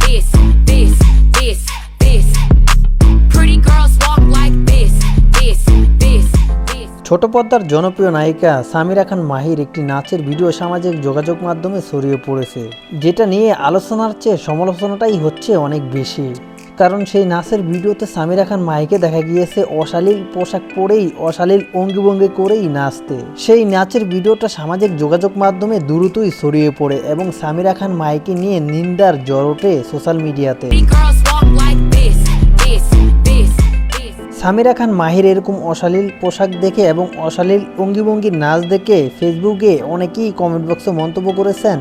this, this, this, this. Pretty girls walk like this, this, this, this. ছোট পর্দার জনপ্রিয় নায়িকা সামিরা খান মাহির একটি নাচের ভিডিও সামাজিক যোগাযোগ মাধ্যমে ছড়িয়ে পড়েছে, যেটা নিয়ে আলোচনার চেয়ে সমালোচনাটাই হচ্ছে অনেক বেশি। কারণ সেই নাচের ভিডিওতে সামিরা খান মাহিকে দেখা গিয়েছে অশালীল পোশাক পরেই, অশালীল অঙ্গিভঙ্গি করেই নাচতে। সেই নাচের ভিডিওটা সামাজিক যোগাযোগ মাধ্যমে দ্রুতই ছড়িয়ে পড়ে এবং সামিরা খান মাহিকে নিয়ে নিন্দার ঝড় ওঠে সোশ্যাল মিডিয়াতে। Pretty girls walk like this, this, this, this. Samira খান মাহির এরকম অশালীল পোশাক দেখে এবং অশালীল অঙ্গিভঙ্গির নাচ দেখে ফেসবুকে অনেকেই কমেন্ট বক্সে মন্তব্য করেছেন,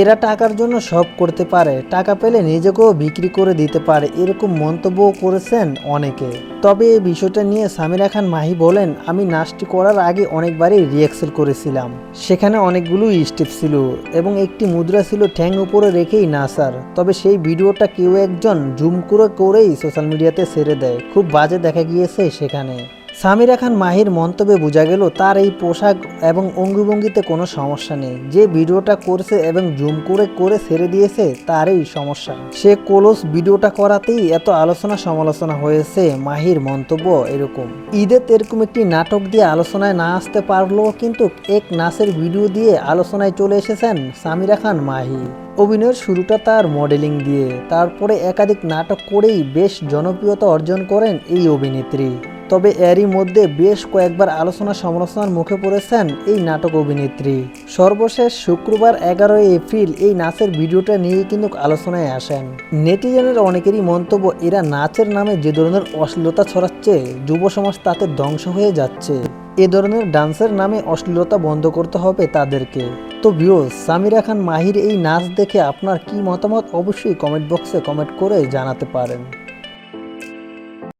এরা টাকার জন্য সব করতে পারে, টাকা পেলে নিজেকেও বিক্রি করে দিতে পারে, এরকম মন্তব্যও করেছেন অনেকে। তবে এই বিষয়টা নিয়ে সামিরা খান মাহি বলেন, আমি নাচটি করার আগে অনেকবারই রিহার্সাল করেছিলাম, সেখানে অনেকগুলো স্টেপ ছিল এবং একটি মুদ্রা ছিল ঠ্যাং উপরে রেখেই নাচার। তবে সেই ভিডিওটা কেউ একজন জুম করেই সোশ্যাল মিডিয়াতে ছেড়ে দেয়, খুব বাজে দেখা গিয়েছে সেখানে। সামিরা খান মাহির মন্তব্যে বোঝা গেল তার এই পোশাক এবং অঙ্গভঙ্গিতে কোনো সমস্যা নেই, যে ভিডিওটা করছে এবং জুম করে ছেড়ে দিয়েছে তারই সমস্যা। সে ক্লোজ ভিডিওটা করাতেই এত আলোচনা সমালোচনা হয়েছে। মাহির মন্তব্য এরকম, ঈদের এরকম একটি নাটক দিয়ে আলোচনায় না আসতে পারলেও কিন্তু এক নাচের ভিডিও দিয়ে আলোচনায় চলে এসেছেন সামিরা খান মাহি। অভিনয়ের শুরুটা তার মডেলিং দিয়ে, তারপরে একাধিক নাটক করেই বেশ জনপ্রিয়তা অর্জন করেন এই অভিনেত্রী। তবে এরই মধ্যে বেশ কয়েকবার আলোচনা সমালোচনার মুখে পড়েছেন এই নাটক অভিনেত্রী। সর্বশেষ শুক্রবার 11 এপ্রিল এই নাচের ভিডিওটা নিয়ে কিন্তু আলোচনায় আসেন। নেটিজেনের অনেকেরই মন্তব্য, এরা নাচের নামে যে ধরনের অশ্লীলতা ছড়াচ্ছে, যুব সমাজ তাতে ধ্বংস হয়ে যাচ্ছে। এ ধরনের ডান্সের নামে অশ্লীলতা বন্ধ করতে হবে তাদেরকে। তো ভিউয়ার্স, সামিরা খান মাহির এই নাচ দেখে আপনার কি মতামত অবশ্যই কমেন্ট বক্সে কমেন্ট করে জানাতে পারেন।